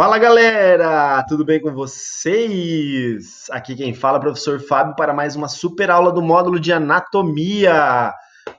Fala galera, tudo bem com vocês? Aqui quem fala é o professor Fábio para mais uma super aula do módulo de anatomia,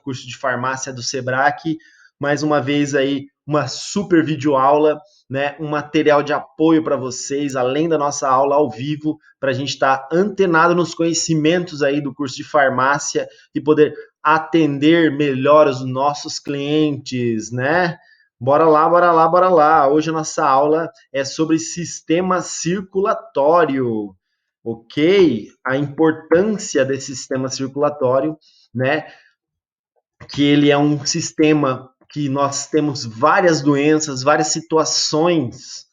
curso de farmácia do Sebrae. Mais uma vez aí uma super videoaula, né? Um material de apoio para vocês, além da nossa aula ao vivo, para a gente estar antenado nos conhecimentos aí do curso de farmácia e poder atender melhor os nossos clientes, né? Bora lá, bora lá, bora lá. Hoje a nossa aula é sobre sistema circulatório, ok? A importância desse sistema circulatório, né? Que ele é um sistema que nós temos várias doenças, várias situações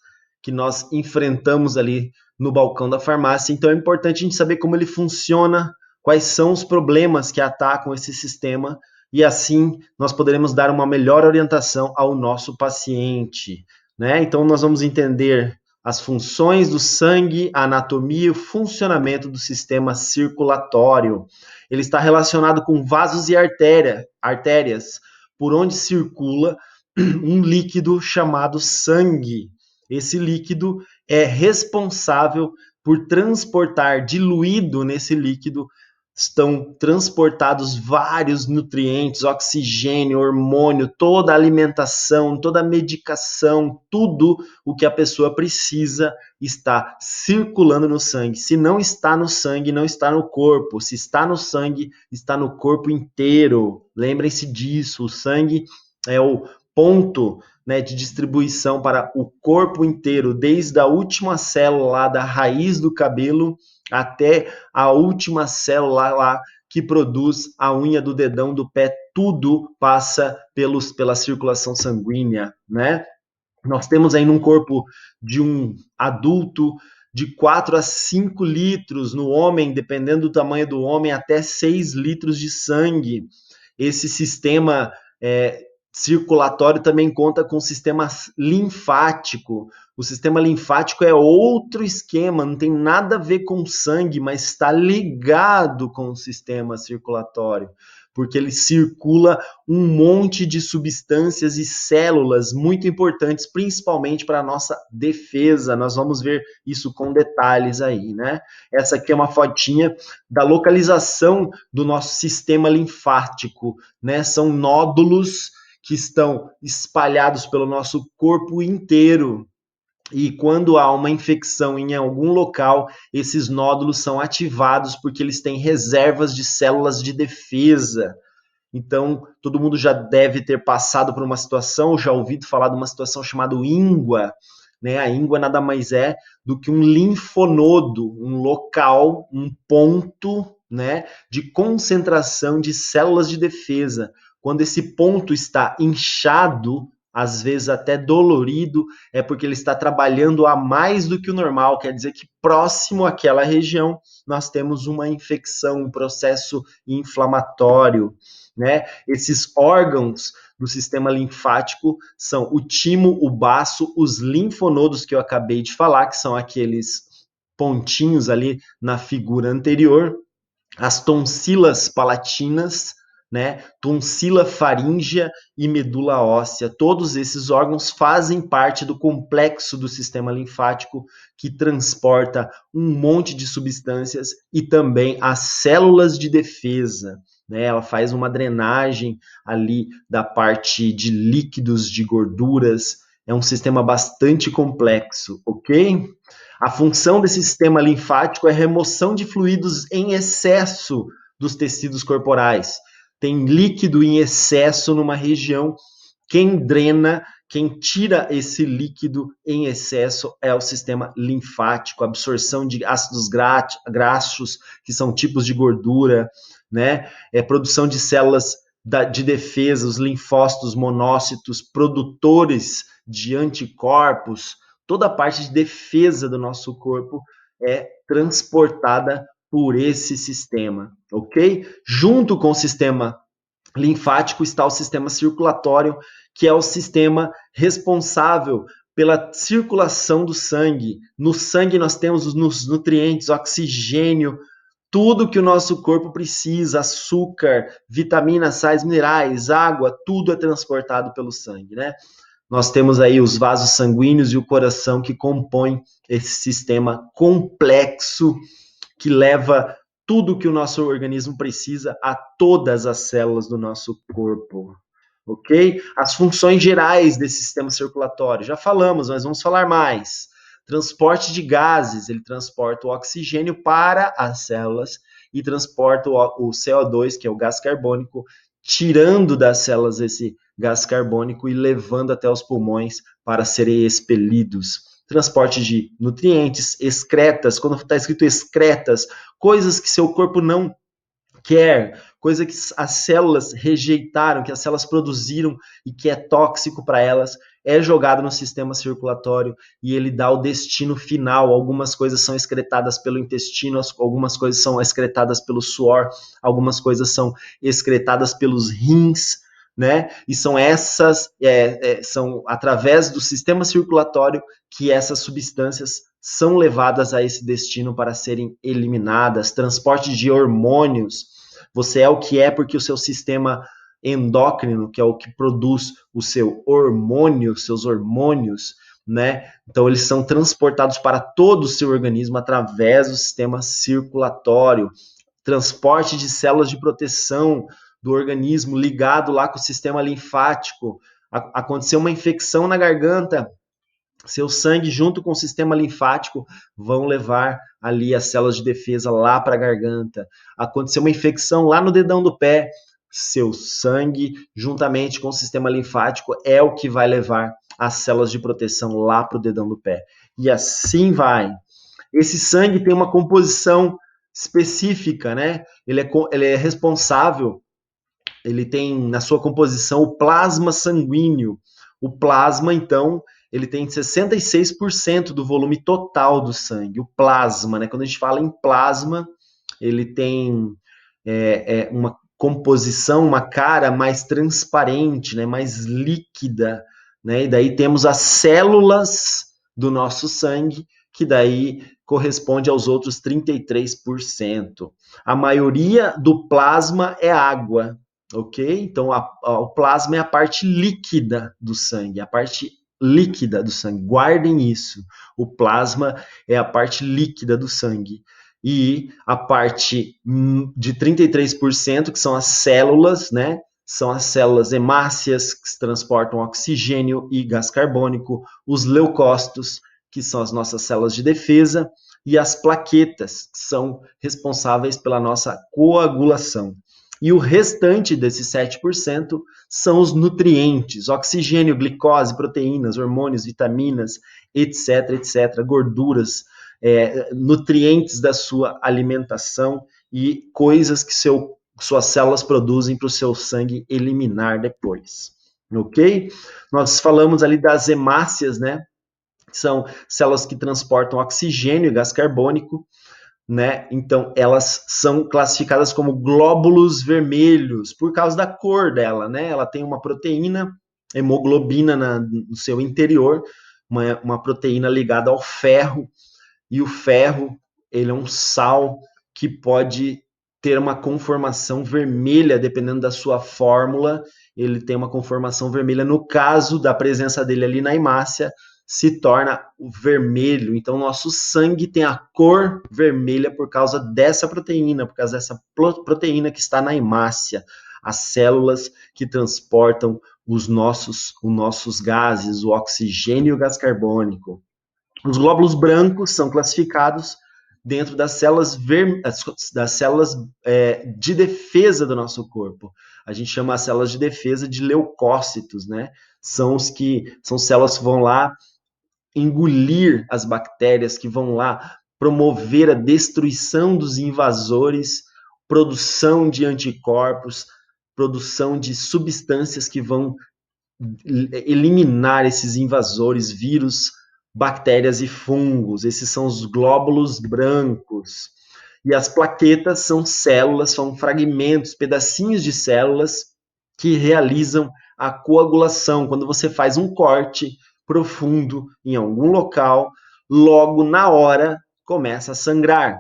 que nós enfrentamos ali no balcão da farmácia. Então é importante a gente saber como ele funciona, quais são os problemas que atacam esse sistema e assim nós poderemos dar uma melhor orientação ao nosso paciente, né? Então nós vamos entender as funções do sangue, a anatomia e o funcionamento do sistema circulatório. Ele está relacionado com vasos e artérias, por onde circula um líquido chamado sangue. Esse líquido é responsável por transportar diluído nesse líquido, estão transportados vários nutrientes, oxigênio, hormônio, toda a alimentação, toda a medicação, tudo o que a pessoa precisa está circulando no sangue. Se não está no sangue, não está no corpo. Se está no sangue, está no corpo inteiro. Lembrem-se disso, o sangue é o ponto, né, de distribuição para o corpo inteiro, desde a última célula lá da raiz do cabelo até a última célula lá que produz a unha do dedão do pé, tudo passa pela circulação sanguínea, né? Nós temos aí num corpo de um adulto de 4 a 5 litros, no homem, dependendo do tamanho do homem, até 6 litros de sangue. Esse sistema circulatório também conta com o sistema linfático. O sistema linfático é outro esquema, não tem nada a ver com sangue, mas está ligado com o sistema circulatório, porque ele circula um monte de substâncias e células muito importantes, principalmente para a nossa defesa. Nós vamos ver isso com detalhes aí, né? Essa aqui é uma fotinha da localização do nosso sistema linfático, né? São nódulos que estão espalhados pelo nosso corpo inteiro. E quando há uma infecção em algum local, esses nódulos são ativados porque eles têm reservas de células de defesa. Então, todo mundo já deve ter passado por uma situação, já ouvido falar de uma situação chamada íngua, né? A íngua nada mais é do que um linfonodo, um local, um ponto, né, de concentração de células de defesa. Quando esse ponto está inchado, às vezes até dolorido, é porque ele está trabalhando a mais do que o normal, quer dizer que próximo àquela região nós temos uma infecção, um processo inflamatório, né? Esses órgãos do sistema linfático são o timo, o baço, os linfonodos que eu acabei de falar, que são aqueles pontinhos ali na figura anterior, as tonsilas palatinas, né, tonsila faríngea e medula óssea. Todos esses órgãos fazem parte do complexo do sistema linfático que transporta um monte de substâncias e também as células de defesa. Né, ela faz uma drenagem ali da parte de líquidos, de gorduras. É um sistema bastante complexo, ok? A função desse sistema linfático é remoção de fluidos em excesso dos tecidos corporais. Tem líquido em excesso numa região, quem drena, quem tira esse líquido em excesso é o sistema linfático, absorção de ácidos graxos, que são tipos de gordura, né? Produção de células de defesa, os linfócitos, monócitos, produtores de anticorpos, toda a parte de defesa do nosso corpo é transportada por esse sistema, ok? Junto com o sistema linfático está o sistema circulatório, que é o sistema responsável pela circulação do sangue. No sangue nós temos os nutrientes, oxigênio, tudo que o nosso corpo precisa, açúcar, vitaminas, sais minerais, água, tudo é transportado pelo sangue, né? Nós temos aí os vasos sanguíneos e o coração que compõem esse sistema complexo que leva tudo que o nosso organismo precisa a todas as células do nosso corpo. Ok? As funções gerais desse sistema circulatório, já falamos, mas vamos falar mais. Transporte de gases, ele transporta o oxigênio para as células e transporta o CO2, que é o gás carbônico, tirando das células esse gás carbônico e levando até os pulmões para serem expelidos. Transporte de nutrientes, excretas, quando está escrito excretas, coisas que seu corpo não quer, coisa que as células rejeitaram, que as células produziram e que é tóxico para elas, é jogado no sistema circulatório e ele dá o destino final. Algumas coisas são excretadas pelo intestino, algumas coisas são excretadas pelo suor, algumas coisas são excretadas pelos rins, né? E são são através do sistema circulatório que essas substâncias são levadas a esse destino para serem eliminadas. Transporte de hormônios. Você é o que é porque o seu sistema endócrino, que é o que produz o seu hormônio, seus hormônios, né? Então eles são transportados para todo o seu organismo através do sistema circulatório. Transporte de células de proteção do organismo ligado lá com o sistema linfático. Aconteceu uma infecção na garganta, seu sangue junto com o sistema linfático vão levar ali as células de defesa lá para a garganta. Aconteceu uma infecção lá no dedão do pé, seu sangue juntamente com o sistema linfático é o que vai levar as células de proteção lá para o dedão do pé. E assim vai. Esse sangue tem uma composição específica, né? Ele é responsável, ele tem na sua composição o plasma sanguíneo. O plasma, então, ele tem 66% do volume total do sangue. O plasma, né? Quando a gente fala em plasma, ele tem uma composição, uma cara mais transparente, né? Mais líquida, né? E daí temos as células do nosso sangue, que daí corresponde aos outros 33%. A maioria do plasma é água, ok? Então, o plasma é a parte líquida do sangue, a parte líquida do sangue. Guardem isso. O plasma é a parte líquida do sangue. E a parte de 33%, que são as células, né? São as células hemácias, que transportam oxigênio e gás carbônico, os leucócitos, que são as nossas células de defesa, e as plaquetas, que são responsáveis pela nossa coagulação. E o restante desses 7% são os nutrientes, oxigênio, glicose, proteínas, hormônios, vitaminas, etc, etc, gorduras, nutrientes da sua alimentação e coisas que suas células produzem para o seu sangue eliminar depois. Ok? Nós falamos ali das hemácias, né? São células que transportam oxigênio e gás carbônico, né? Então, elas são classificadas como glóbulos vermelhos por causa da cor dela, né? Ela tem uma proteína, hemoglobina no seu interior, uma proteína ligada ao ferro, e o ferro, ele é um sal que pode ter uma conformação vermelha, dependendo da sua fórmula, ele tem uma conformação vermelha. No caso da presença dele ali na hemácia, se torna o vermelho. Então, nosso sangue tem a cor vermelha por causa dessa proteína, por causa dessa proteína que está na hemácia. As células que transportam os nossos gases, o oxigênio e o gás carbônico. Os glóbulos brancos são classificados dentro das células, de defesa do nosso corpo. A gente chama as células de defesa de leucócitos, né? São células que vão lá engolir as bactérias, que vão lá promover a destruição dos invasores, produção de anticorpos, produção de substâncias que vão eliminar esses invasores, vírus, bactérias e fungos. Esses são os glóbulos brancos. E as plaquetas são células, são fragmentos, pedacinhos de células que realizam a coagulação. Quando você faz um corte profundo em algum local, logo na hora começa a sangrar.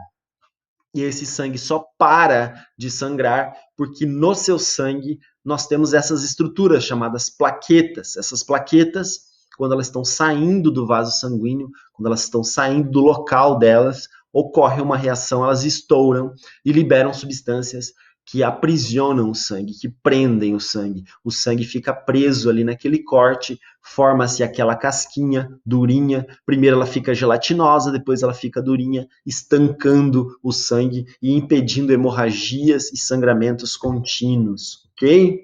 E esse sangue só para de sangrar porque no seu sangue nós temos essas estruturas chamadas plaquetas. Essas plaquetas, quando elas estão saindo do vaso sanguíneo, quando elas estão saindo do local delas, ocorre uma reação, elas estouram e liberam substâncias que aprisionam o sangue, que prendem o sangue. O sangue fica preso ali naquele corte, forma-se aquela casquinha durinha. Primeiro ela fica gelatinosa, depois ela fica durinha, estancando o sangue e impedindo hemorragias e sangramentos contínuos, ok?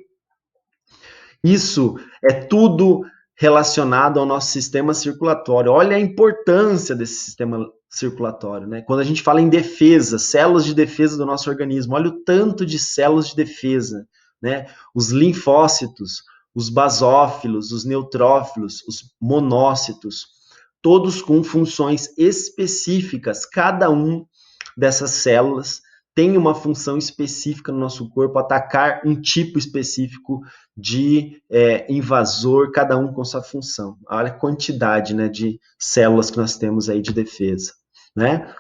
Isso é tudo relacionado ao nosso sistema circulatório. Olha a importância desse sistema circulatório, né? Quando a gente fala em defesa, células de defesa do nosso organismo, olha o tanto de células de defesa, né? Os linfócitos, os basófilos, os neutrófilos, os monócitos, todos com funções específicas, cada um dessas células tem uma função específica no nosso corpo, atacar um tipo específico de invasor, cada um com sua função. Olha a quantidade, né, de células que nós temos aí de defesa, né?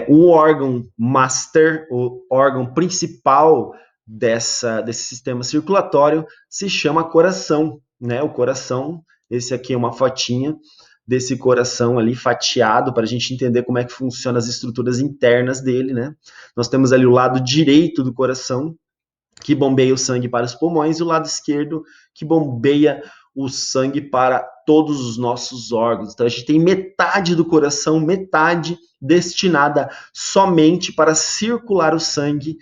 O órgão master, o órgão principal desse sistema circulatório se chama coração, né? O coração, esse aqui é uma fotinha desse coração ali fatiado para a gente entender como é que funcionam as estruturas internas dele, né? Nós temos ali o lado direito do coração, que bombeia o sangue para os pulmões, e o lado esquerdo, que bombeia o sangue para todos os nossos órgãos. Então, a gente tem metade do coração, metade destinada somente para circular o sangue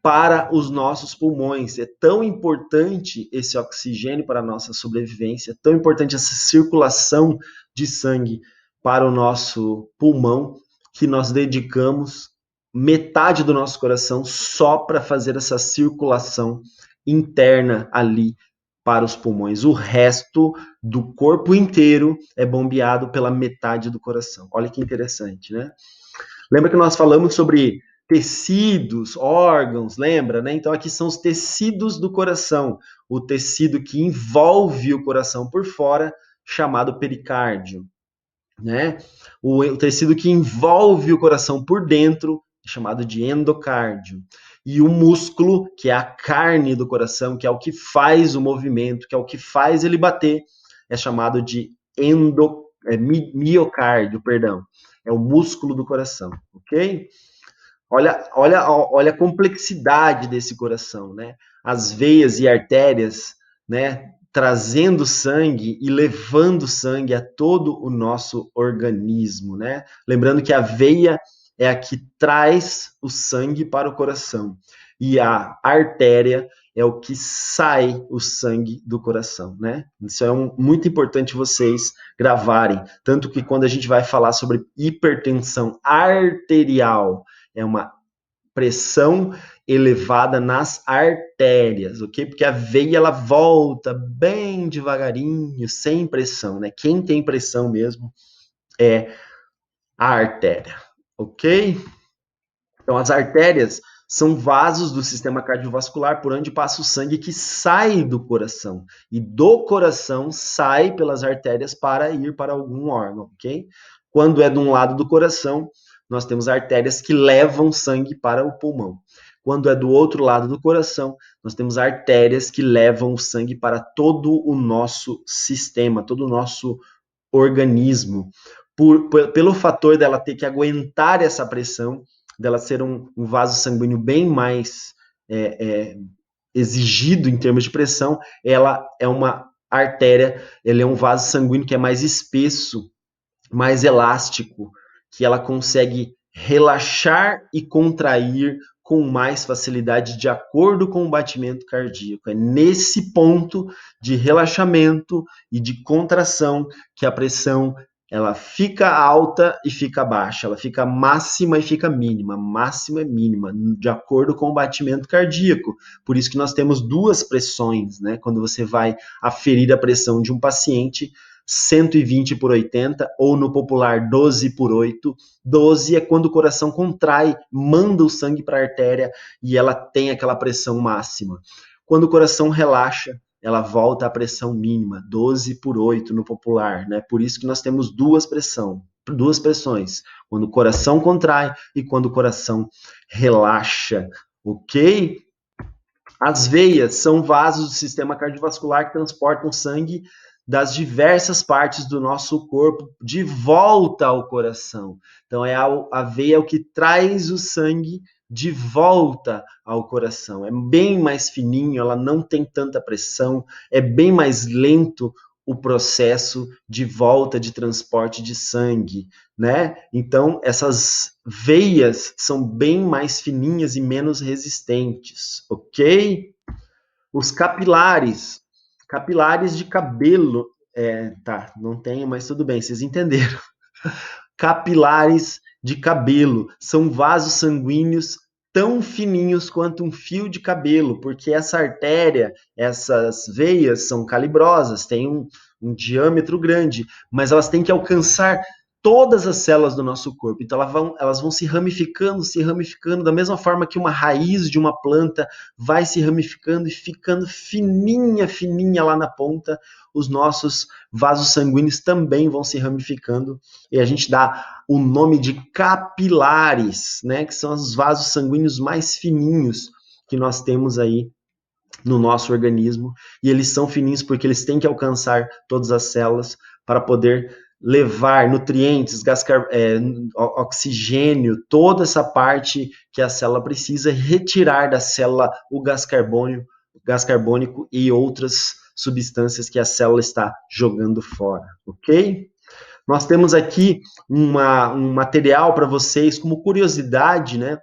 para os nossos pulmões. É tão importante esse oxigênio para a nossa sobrevivência, é tão importante essa circulação de sangue para o nosso pulmão, que nós dedicamos metade do nosso coração só para fazer essa circulação interna ali para os pulmões. O resto do corpo inteiro é bombeado pela metade do coração. Olha que interessante, né? Lembra que nós falamos sobre tecidos, órgãos, lembra, né? Então aqui são os tecidos do coração, o tecido que envolve o coração por fora, chamado pericárdio, né? O tecido que envolve o coração por dentro, chamado de endocárdio. E o músculo, que é a carne do coração, que é o que faz o movimento, que é o que faz ele bater, é chamado de miocárdio, perdão. É o músculo do coração, ok? Olha a complexidade desse coração, né? As veias e artérias, né? Trazendo sangue e levando sangue a todo o nosso organismo, né? Lembrando que a veia é a que traz o sangue para o coração e a artéria é o que sai o sangue do coração, né? Isso é muito importante vocês gravarem, tanto que quando a gente vai falar sobre hipertensão arterial, é uma pressão elevada nas artérias, ok? Porque a veia ela volta bem devagarinho, sem pressão, né? Quem tem pressão mesmo é a artéria, ok? Então as artérias são vasos do sistema cardiovascular por onde passa o sangue que sai do coração. E do coração sai pelas artérias para ir para algum órgão, ok? Quando é de um lado do coração, nós temos artérias que levam sangue para o pulmão. Quando é do outro lado do coração, nós temos artérias que levam o sangue para todo o nosso sistema, todo o nosso organismo. Pelo fator dela ter que aguentar essa pressão, dela ser um vaso sanguíneo bem mais exigido em termos de pressão, ela é uma artéria, ela é um vaso sanguíneo que é mais espesso, mais elástico, que ela consegue relaxar e contrair com mais facilidade de acordo com o batimento cardíaco. É nesse ponto de relaxamento e de contração que a pressão ela fica alta e fica baixa, ela fica máxima e fica mínima, máxima e mínima, de acordo com o batimento cardíaco. Por isso que nós temos duas pressões, né? Quando você vai aferir a pressão de um paciente, 120/80, ou no popular 12/8. 12 é quando o coração contrai, manda o sangue para a artéria e ela tem aquela pressão máxima. Quando o coração relaxa, ela volta à pressão mínima, 12/8 no popular, né? Por isso que nós temos duas pressões, quando o coração contrai e quando o coração relaxa, ok? As veias são vasos do sistema cardiovascular que transportam sangue das diversas partes do nosso corpo de volta ao coração. Então, a veia é o que traz o sangue de volta ao coração. É bem mais fininho, ela não tem tanta pressão, é bem mais lento o processo de volta de transporte de sangue, né? Então, essas veias são bem mais fininhas e menos resistentes, ok? Os capilares de cabelo, tá, não tenho, mas tudo bem, vocês entenderam. Capilares de cabelo são vasos sanguíneos tão fininhos quanto um fio de cabelo, porque essa artéria, essas veias são calibrosas, têm um diâmetro grande, mas elas têm que alcançar todas as células do nosso corpo. Então elas vão se ramificando, da mesma forma que uma raiz de uma planta vai se ramificando e ficando fininha, fininha lá na ponta. Os nossos vasos sanguíneos também vão se ramificando e a gente dá o nome de capilares, né, que são os vasos sanguíneos mais fininhos que nós temos aí no nosso organismo, e eles são fininhos porque eles têm que alcançar todas as células para poder levar nutrientes, oxigênio, toda essa parte que a célula precisa, retirar da célula o gás carbônico e outras substâncias que a célula está jogando fora, ok? Nós temos aqui um material para vocês, como curiosidade, né?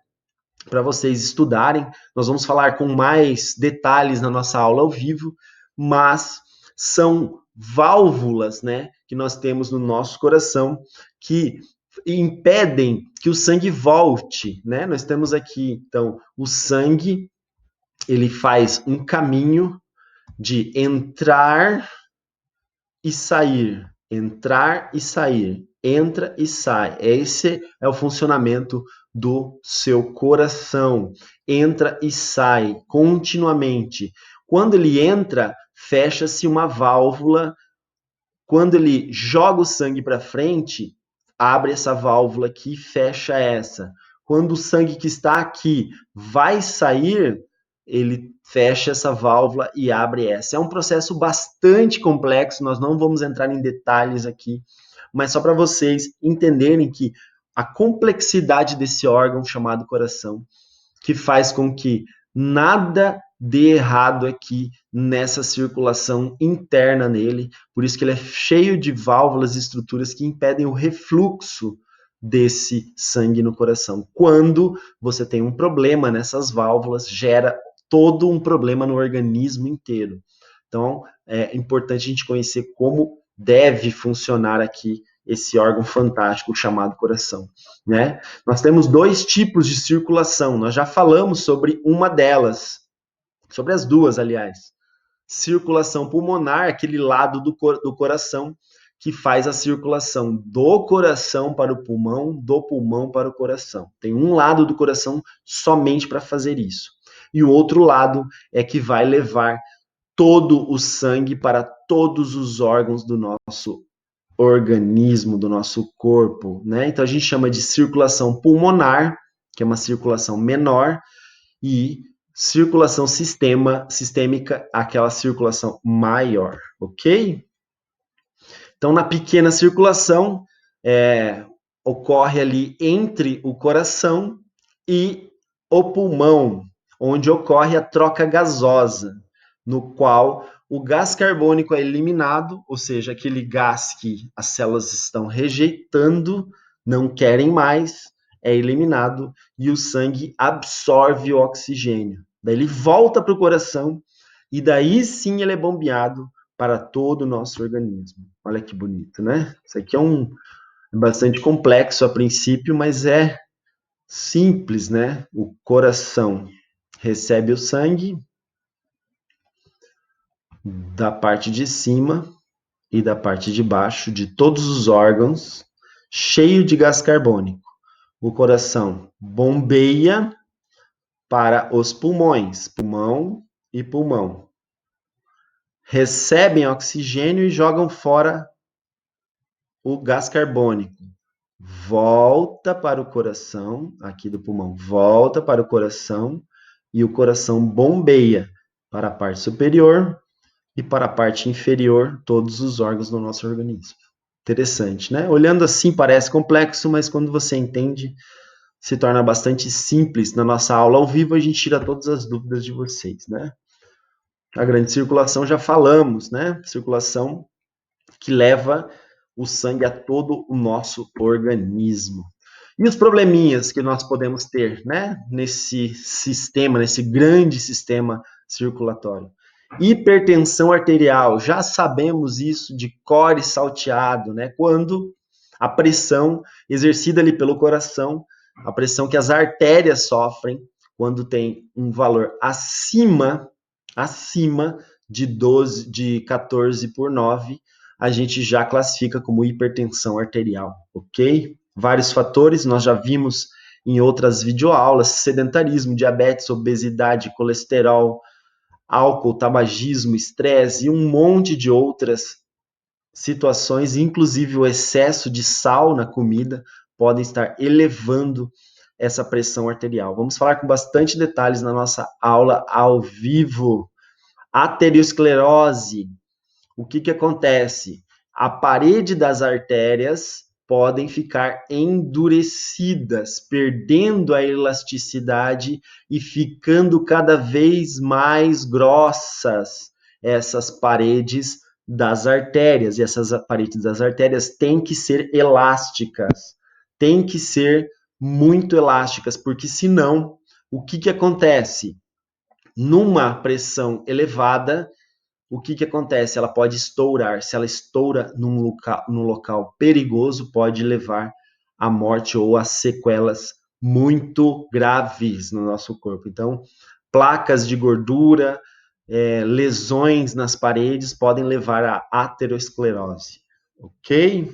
Para vocês estudarem. Nós vamos falar com mais detalhes na nossa aula ao vivo, mas são válvulas, né, que nós temos no nosso coração que impedem que o sangue volte, né? Nós temos aqui, então, o sangue, ele faz um caminho de entrar e sair, entrar e sair, entra e sai. Esse é o funcionamento do seu coração. Entra e sai continuamente. Quando ele entra, fecha-se uma válvula. Quando ele joga o sangue para frente, abre essa válvula aqui e fecha essa. Quando o sangue que está aqui vai sair, ele fecha essa válvula e abre essa. É um processo bastante complexo, nós não vamos entrar em detalhes aqui, mas só para vocês entenderem que a complexidade desse órgão chamado coração, que faz com que nada dê errado aqui nessa circulação interna nele, por isso que ele é cheio de válvulas e estruturas que impedem o refluxo desse sangue no coração. Quando você tem um problema nessas válvulas, gera todo um problema no organismo inteiro. Então, é importante a gente conhecer como deve funcionar aqui esse órgão fantástico chamado coração, né? Nós temos dois tipos de circulação, nós já falamos sobre uma delas, sobre as duas, aliás. Circulação pulmonar, aquele lado do coração que faz a circulação do coração para o pulmão, do pulmão para o coração. Tem um lado do coração somente para fazer isso. E o outro lado é que vai levar todo o sangue para todos os órgãos do nosso organismo, do nosso corpo, né? Então a gente chama de circulação pulmonar, que é uma circulação menor, e circulação sistêmica, aquela circulação maior, ok? Então, na pequena circulação, ocorre ali entre o coração e o pulmão, onde ocorre a troca gasosa, no qual o gás carbônico é eliminado, ou seja, aquele gás que as células estão rejeitando, não querem mais, é eliminado e o sangue absorve o oxigênio. Daí ele volta para o coração e daí sim ele é bombeado para todo o nosso organismo. Olha que bonito, né? Isso aqui é bastante complexo a princípio, mas é simples, né? O coração recebe o sangue da parte de cima e da parte de baixo de todos os órgãos, cheio de gás carbônico. O coração bombeia para os pulmões, pulmão e pulmão. Recebem oxigênio e jogam fora o gás carbônico. Volta para o coração, aqui do pulmão, volta para o coração e o coração bombeia para a parte superior e para a parte inferior todos os órgãos do nosso organismo. Interessante, né? Olhando assim parece complexo, mas quando você entende, se torna bastante simples. Na nossa aula ao vivo, a gente tira todas as dúvidas de vocês, né? A grande circulação já falamos, né? Circulação que leva o sangue a todo o nosso organismo. E os probleminhas que nós podemos ter, né, nesse sistema, nesse grande sistema circulatório? Hipertensão arterial, já sabemos isso de cor e salteado, né? Quando a pressão exercida ali pelo coração, a pressão que as artérias sofrem, quando tem um valor acima de 14 por 9, a gente já classifica como hipertensão arterial, ok? Vários fatores, nós já vimos em outras videoaulas: sedentarismo, diabetes, obesidade, colesterol, álcool, tabagismo, estresse e um monte de outras situações, inclusive o excesso de sal na comida, podem estar elevando essa pressão arterial. Vamos falar com bastante detalhes na nossa aula ao vivo. Aterosclerose. O que acontece? A parede das artérias podem ficar endurecidas, perdendo a elasticidade e ficando cada vez mais grossas essas paredes das artérias. E essas paredes das artérias têm que ser elásticas, têm que ser muito elásticas, porque senão, o que acontece? Numa pressão elevada, o que acontece? Ela pode estourar. Se ela estoura num local perigoso, pode levar à morte ou a sequelas muito graves no nosso corpo. Então, placas de gordura, lesões nas paredes podem levar à aterosclerose, ok?